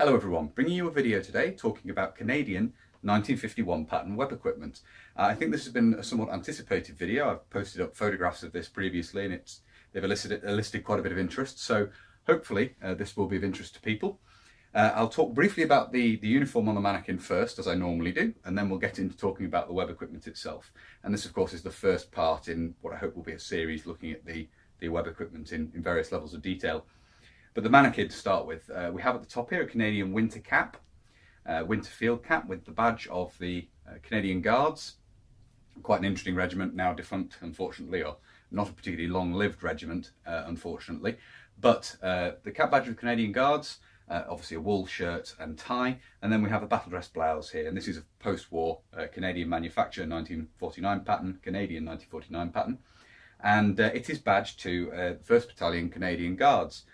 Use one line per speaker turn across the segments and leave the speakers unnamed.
Hello everyone, bringing you a video today talking about Canadian 1951 pattern web equipment. I think this has been a somewhat anticipated video. I've posted up photographs of this previously and they've elicited quite a bit of interest, so hopefully this will be of interest to people. I'll talk briefly about the uniform on the mannequin first, as I normally do, and then we'll get into talking about the web equipment itself. And this of course is the first part in what I hope will be a series looking at the web equipment in various levels of detail. But the mannequin to start with, we have at the top here a Canadian winter cap, winter field cap with the badge of the Canadian Guards. Quite an interesting regiment, now defunct unfortunately, or not a particularly long-lived regiment unfortunately. But the cap badge of the Canadian Guards, obviously a wool shirt and tie, and then we have a battle dress blouse here, and this is a post-war Canadian manufacture, 1949 pattern, Canadian 1949 pattern, and it is badged to 1st Battalion Canadian Guards.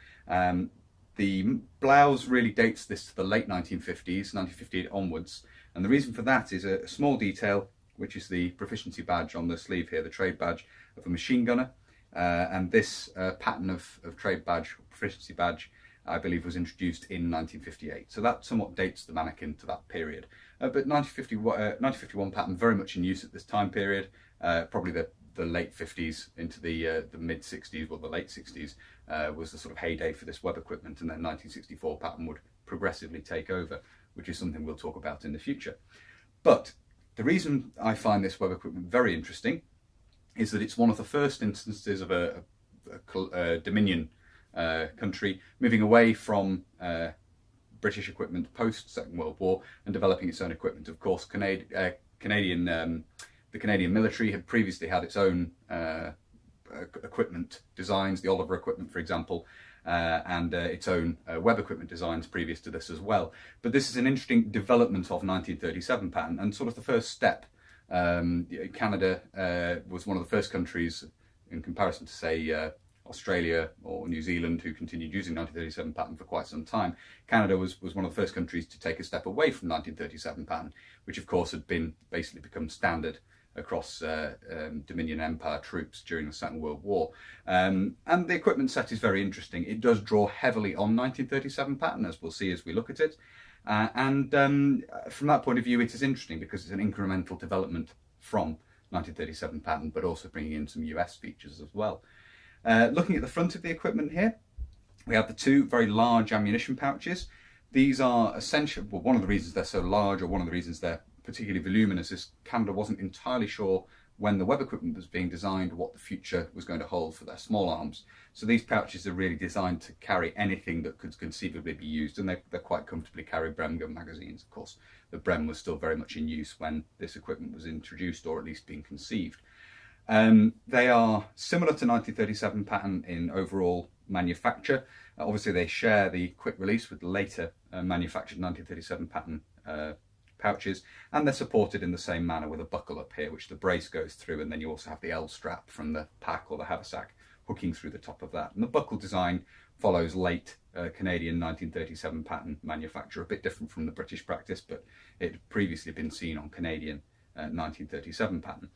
The blouse really dates this to the late 1950s, 1958 onwards, and the reason for that is a small detail, which is the proficiency badge on the sleeve here, the trade badge of a machine gunner, and this pattern of trade badge, proficiency badge, I believe was introduced in 1958, so that somewhat dates the mannequin to that period. But 1951 pattern very much in use at this time period, probably the late 50s into the mid 60s, or the late 60s was the sort of heyday for this web equipment, and then 1964 pattern would progressively take over, which is something we'll talk about in the future. But the reason I find this web equipment very interesting is that it's one of the first instances of a Dominion country moving away from British equipment post Second World War and developing its own equipment. Of course, the Canadian military had previously had its own equipment designs, the Oliver equipment for example, and its own web equipment designs previous to this as well. But this is an interesting development of 1937 pattern and sort of the first step. Canada was one of the first countries in comparison to say Australia or New Zealand, who continued using 1937 pattern for quite some time. Canada was one of the first countries to take a step away from 1937 pattern, which of course had basically become standard across Dominion Empire troops during the Second World War. And the equipment set is very interesting. It does draw heavily on 1937 pattern, as we'll see as we look at it. From that point of view, it is interesting because it's an incremental development from 1937 pattern, but also bringing in some US features as well. Looking at the front of the equipment here, we have the two very large ammunition pouches. These are essential, well, one of the reasons they're so large, or one of the reasons they're particularly voluminous, is Canada wasn't entirely sure when the web equipment was being designed what the future was going to hold for their small arms. So these pouches are really designed to carry anything that could conceivably be used, and they quite comfortably carry Brem gun magazines. Of course, the Brem was still very much in use when this equipment was introduced, or at least being conceived. They are similar to 1937 pattern in overall manufacture. Obviously they share the quick release with the later manufactured 1937 pattern pouches, and they're supported in the same manner with a buckle up here, which the brace goes through, and then you also have the L strap from the pack or the haversack hooking through the top of that. And the buckle design follows late Canadian 1937 pattern manufacture, a bit different from the British practice, but it had previously been seen on Canadian 1937 pattern.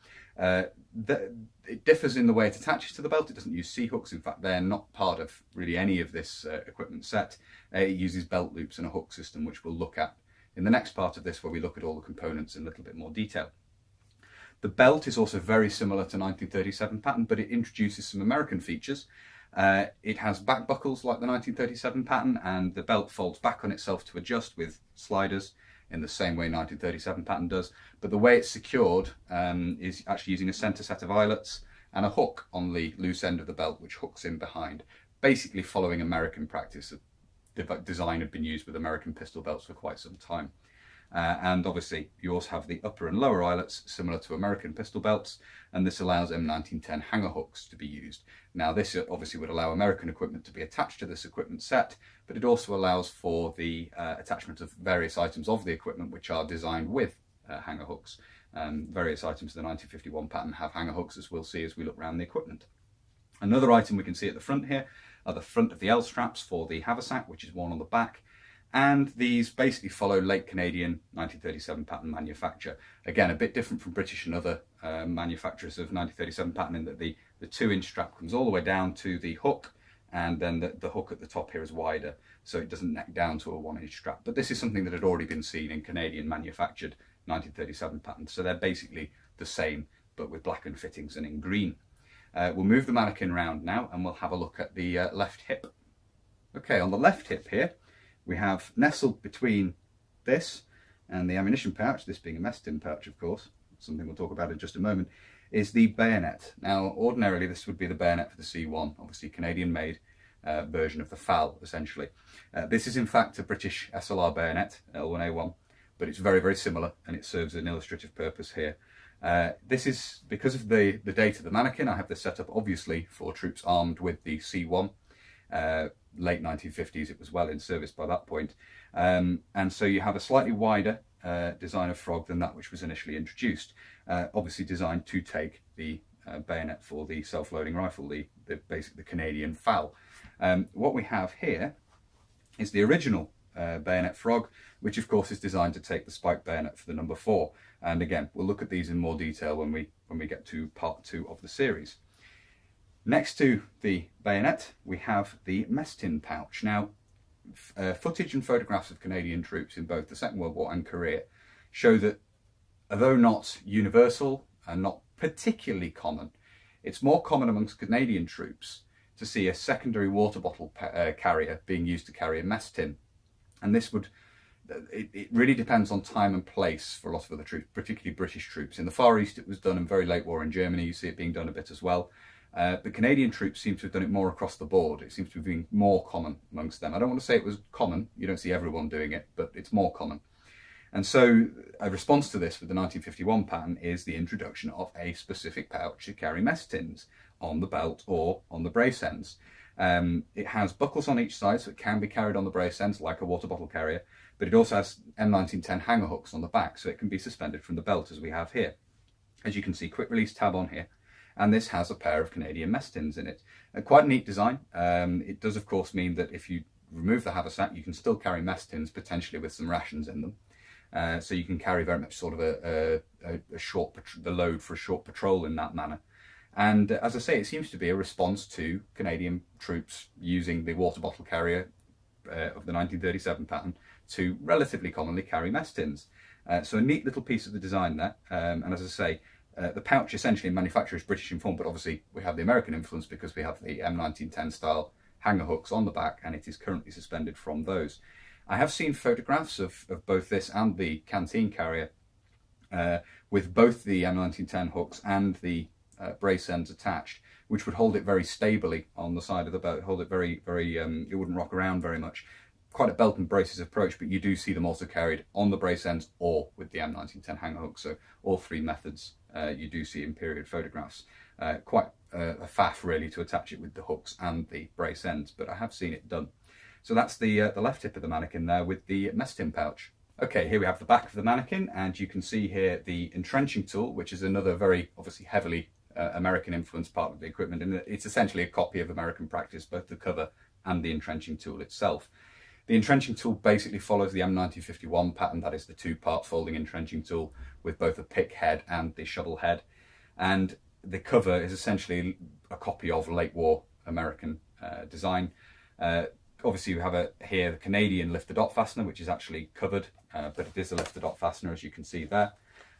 It differs in the way it attaches to the belt. It doesn't use C-hooks. In fact, they're not part of really any of this equipment set. It uses belt loops and a hook system, which we'll look at in the next part of this, where we look at all the components in a little bit more detail. The belt is also very similar to 1937 pattern, but it introduces some American features. It has back buckles like the 1937 pattern, and the belt folds back on itself to adjust with sliders in the same way 1937 pattern does, but the way it's secured is actually using a centre set of eyelets and a hook on the loose end of the belt, which hooks in behind, basically following American practice. The design had been used with American pistol belts for quite some time. And obviously you also have the upper and lower eyelets similar to American pistol belts, and this allows M1910 hanger hooks to be used. Now this obviously would allow American equipment to be attached to this equipment set, but it also allows for the attachment of various items of the equipment which are designed with hanger hooks. Various items of the 1951 pattern have hanger hooks, as we'll see as we look around the equipment. Another item we can see at the front here are the front of the L straps for the haversack, which is worn on the back. And these basically follow late Canadian 1937 pattern manufacture. Again, a bit different from British and other manufacturers of 1937 pattern in that the 2-inch strap comes all the way down to the hook and then the hook at the top here is wider, so it doesn't neck down to a 1-inch strap. But this is something that had already been seen in Canadian manufactured 1937 patterns, so they're basically the same, but with blackened fittings and in green. We'll move the mannequin round now, and we'll have a look at the left hip. Okay, on the left hip here, we have nestled between this and the ammunition pouch, this being a Meston pouch, of course, something we'll talk about in just a moment, is the bayonet. Now, ordinarily this would be the bayonet for the C1, obviously Canadian-made version of the FAL, essentially. This is in fact a British SLR bayonet, L1A1, but it's very, very similar, and it serves an illustrative purpose here. This is, because of the date of the mannequin, I have this set up obviously for troops armed with the C1. Late 1950s, it was well in service by that point. And so you have a slightly wider design of frog than that which was initially introduced. Obviously designed to take the bayonet for the self-loading rifle, basically the Canadian FAL. What we have here is the original Bayonet Frog, which of course is designed to take the spike bayonet for the number 4. And again, we'll look at these in more detail when we get to part 2 of the series. Next to the bayonet, we have the Meston Pouch. Now, footage and photographs of Canadian troops in both the Second World War and Korea show that, although not universal and not particularly common, it's more common amongst Canadian troops to see a secondary water bottle carrier being used to carry a mess tin. And this would, it really depends on time and place for a lot of other troops, particularly British troops. In the Far East it was done in very late war in Germany, you see it being done a bit as well. But Canadian troops seem to have done it more across the board. It seems to be more common amongst them. I don't want to say it was common, you don't see everyone doing it, but it's more common. And so a response to this with the 1951 pattern is the introduction of a specific pouch to carry mess tins on the belt or on the brace ends. It has buckles on each side, so it can be carried on the brace ends like a water bottle carrier, but it also has M1910 hanger hooks on the back, so it can be suspended from the belt as we have here. As you can see, quick release tab on here, and this has a pair of Canadian mess tins in it. Quite a neat design. It does of course mean that if you remove the haversack, you can still carry mess tins, potentially with some rations in them. So you can carry very much sort of the load for a short patrol in that manner. And as I say, it seems to be a response to Canadian troops using the water bottle carrier of the 1937 pattern to relatively commonly carry mess tins. So a neat little piece of the design there. And as I say, the pouch essentially in manufacture is British in form, but obviously we have the American influence because we have the M1910 style hanger hooks on the back, and it is currently suspended from those. I have seen photographs of both this and the Canteen carrier with both the M1910 hooks and the brace ends attached, which would hold it very stably on the side of the boat, hold it very, it wouldn't rock around very much. Quite a belt and braces approach, but you do see them also carried on the brace ends or with the M1910 hanger hooks. So all three methods you do see in period photographs. Quite a faff really to attach it with the hooks and the brace ends, but I have seen it done. So that's the left hip of the mannequin there with the Meston pouch. Okay, here we have the back of the mannequin, and you can see here the entrenching tool, which is another very obviously heavily American influenced part of the equipment, and it's essentially a copy of American practice, both the cover and the entrenching tool itself. The entrenching tool basically follows the M1951 pattern, that is the two-part folding entrenching tool with both a pick head and the shovel head, and the cover is essentially a copy of late war American design. Obviously you have here the Canadian lifter dot fastener, which is actually covered, but it is a lifter dot fastener, as you can see there.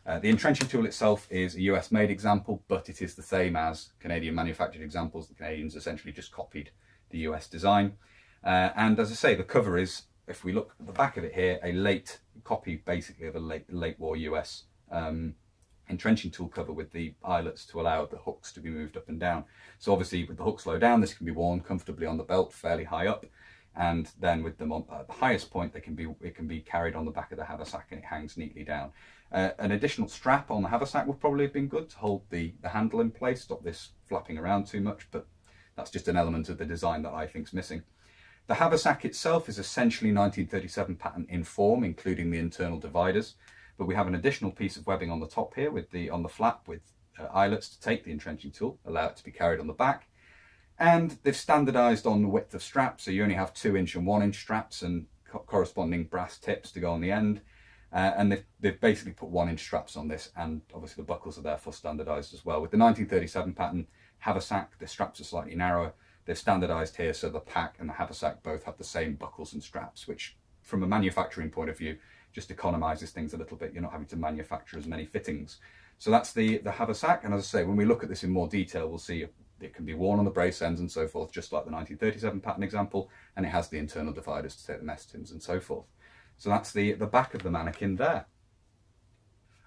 The entrenching tool itself is a US made example, but it is the same as Canadian manufactured examples. The Canadians essentially just copied the US design. And as I say, the cover is, if we look at the back of it here, a late copy basically of a late war US entrenching tool cover with the eyelets to allow the hooks to be moved up and down. So obviously with the hooks low down, this can be worn comfortably on the belt fairly high up, and then with them at the highest point, it can be carried on the back of the haversack, and it hangs neatly down. An additional strap on the haversack would probably have been good to hold the handle in place, stop this flapping around too much, but that's just an element of the design that I think's missing. The haversack itself is essentially 1937 pattern in form, including the internal dividers, but we have an additional piece of webbing on the top here on the flap with eyelets to take the entrenching tool, allow it to be carried on the back. And they've standardized on the width of straps, so you only have 2-inch and 1-inch straps and corresponding brass tips to go on the end. And they've basically put 1-inch straps on this, and obviously the buckles are therefore standardized as well. With the 1937 pattern haversack, the straps are slightly narrower, they've standardised here so the pack and the haversack both have the same buckles and straps, which from a manufacturing point of view just economises things a little bit. You're not having to manufacture as many fittings. So that's the haversack, and as I say, when we look at this in more detail, we'll see it can be worn on the brace ends and so forth, just like the 1937 pattern example, and it has the internal dividers to take the mess tins and so forth. So that's the back of the mannequin there.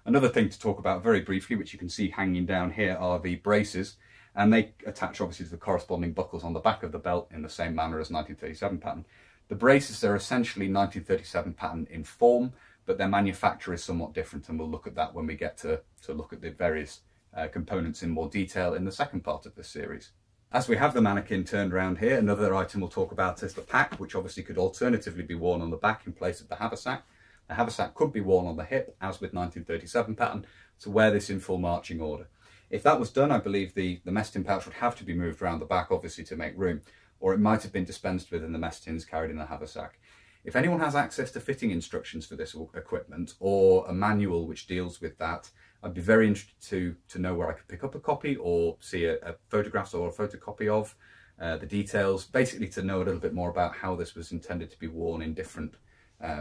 Another thing to talk about very briefly, which you can see hanging down here, are the braces, and they attach obviously to the corresponding buckles on the back of the belt in the same manner as 1937 pattern. The braces are essentially 1937 pattern in form, but their manufacture is somewhat different, and we'll look at that when we get to look at the various components in more detail in the second part of this series. As we have the mannequin turned around here, another item we'll talk about is the pack, which obviously could alternatively be worn on the back in place of the haversack. The haversack could be worn on the hip, as with 1937 pattern, to wear this in full marching order. If that was done, I believe the Meston pouch would have to be moved around the back, obviously, to make room, or it might have been dispensed with in the mess tins carried in the haversack. If anyone has access to fitting instructions for this equipment, or a manual which deals with that, I'd be very interested to know where I could pick up a copy or see a photograph or a photocopy of the details, basically to know a little bit more about how this was intended to be worn in different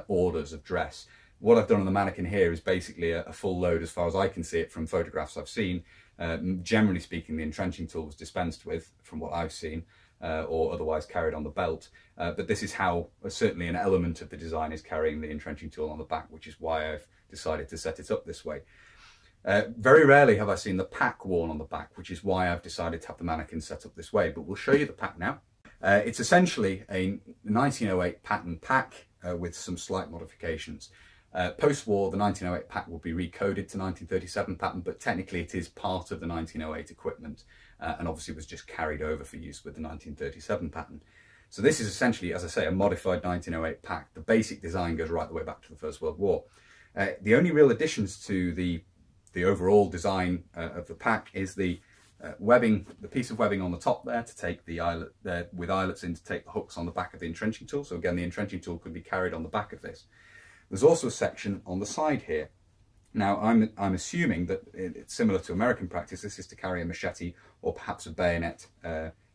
orders of dress. What I've done on the mannequin here is basically a full load as far as I can see it from photographs I've seen. Generally speaking, the entrenching tool was dispensed with from what I've seen, or otherwise carried on the belt. But this is how certainly an element of the design is carrying the entrenching tool on the back, which is why I've decided to set it up this way. Very rarely have I seen the pack worn on the back, which is why I've decided to have the mannequin set up this way. But we'll show you the pack now. It's essentially a 1908 pattern pack with some slight modifications. Post-war, the 1908 pack will be recoded to 1937 pattern, but technically it is part of the 1908 equipment, and obviously was just carried over for use with the 1937 pattern. So this is essentially, as I say, a modified 1908 pack. The basic design goes right the way back to the First World War. The only real additions to the overall design of the pack is the webbing, the piece of webbing on the top there to take the eyelet there with eyelets in to take the hooks on the back of the entrenching tool. So again, the entrenching tool could be carried on the back of this. There's also a section on the side here. Now I'm assuming that it's similar to American practice. This is to carry a machete or perhaps a bayonet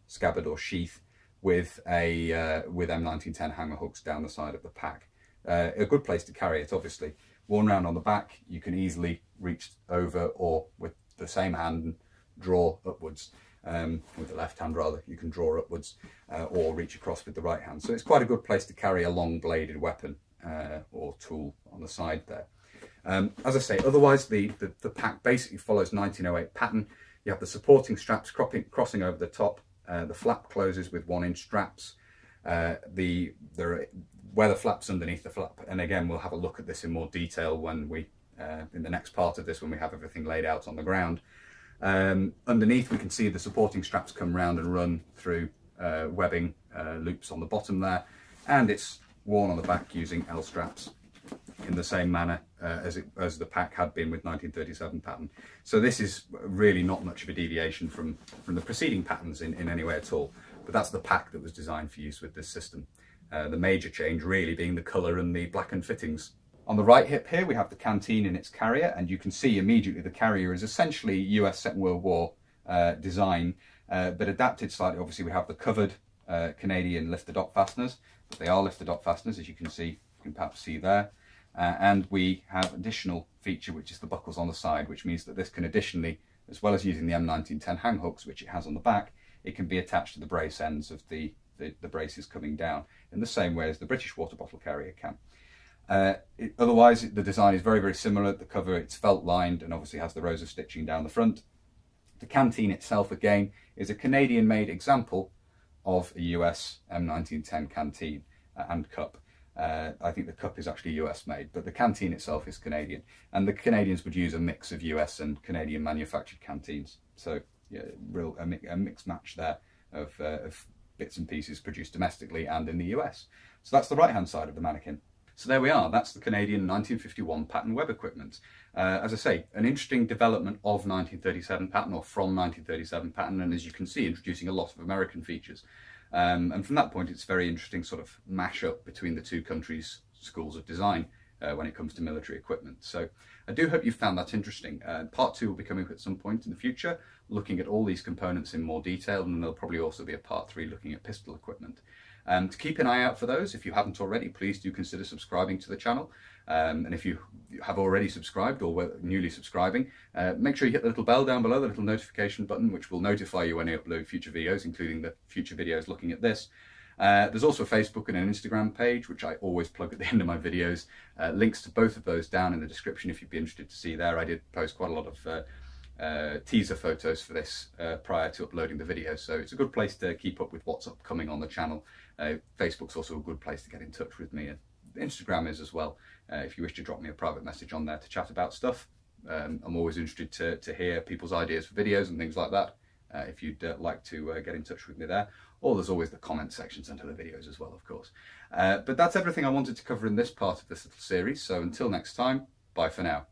scabbard or sheath with M1910 hanger hooks down the side of the pack. A good place to carry it, obviously. Worn round on the back, you can easily reach over, or with the same hand and draw upwards. With the left hand rather, you can draw upwards or reach across with the right hand. So it's quite a good place to carry a long bladed weapon or tool on the side there. As I say, otherwise the pack basically follows 1908 pattern. You have the supporting straps crossing over the top. The flap closes with 1-inch straps. There are weather flaps underneath the flap, and again we'll have a look at this in more detail when we in the next part of this, when we have everything laid out on the ground. Underneath we can see the supporting straps come round and run through webbing loops on the bottom there, and it's worn on the back using L straps in the same manner as the pack had been with 1937 pattern. So this is really not much of a deviation from the preceding patterns in any way at all, but that's the pack that was designed for use with this system. The major change really being the colour and the blackened fittings. On the right hip here we have the canteen in its carrier, and you can see immediately the carrier is essentially US Second World War design, but adapted slightly. Obviously we have the covered Canadian lift-the-dock fasteners, but they are lift-the-dock fasteners, as you can see, you can perhaps see there. And we have additional feature, which is the buckles on the side, which means that this can additionally, as well as using the M1910 hang hooks, which it has on the back, it can be attached to the brace ends of the braces coming down in the same way as the British water bottle carrier can. Otherwise, the design is very, very similar. The cover, it's felt lined and obviously has the rows of stitching down the front. The canteen itself, again, is a Canadian-made example of a US M1910 canteen and cup. I think the cup is actually US made, but the canteen itself is Canadian, and the Canadians would use a mix of US and Canadian manufactured canteens. So yeah, a mixed match there of bits and pieces produced domestically and in the US. So that's the right hand side of the mannequin. So there we are, that's the Canadian 1951 pattern web equipment. As I say, an interesting development of 1937 pattern, or from 1937 pattern, and as you can see, introducing a lot of American features. And from that point, it's a very interesting sort of mash-up between the two countries' schools of design when it comes to military equipment. So I do hope you found that interesting. Part 2 will be coming up at some point in the future, looking at all these components in more detail, and there'll probably also be a part 3 looking at pistol equipment. To keep an eye out for those, if you haven't already, please do consider subscribing to the channel. And if you have already subscribed or were newly subscribing, make sure you hit the little bell down below, the little notification button, which will notify you when I upload future videos, including the future videos looking at this. There's also a Facebook and an Instagram page, which I always plug at the end of my videos. Links to both of those down in the description if you'd be interested to see there. I did post quite a lot of teaser photos for this prior to uploading the video, so it's a good place to keep up with what's upcoming on the channel. Facebook's also a good place to get in touch with me, and Instagram is as well, if you wish to drop me a private message on there to chat about stuff. I'm always interested to hear people's ideas for videos and things like that, if you'd like to get in touch with me there. Or there's always the comment sections under the videos as well, of course. But that's everything I wanted to cover in this part of this little series, so until next time, bye for now.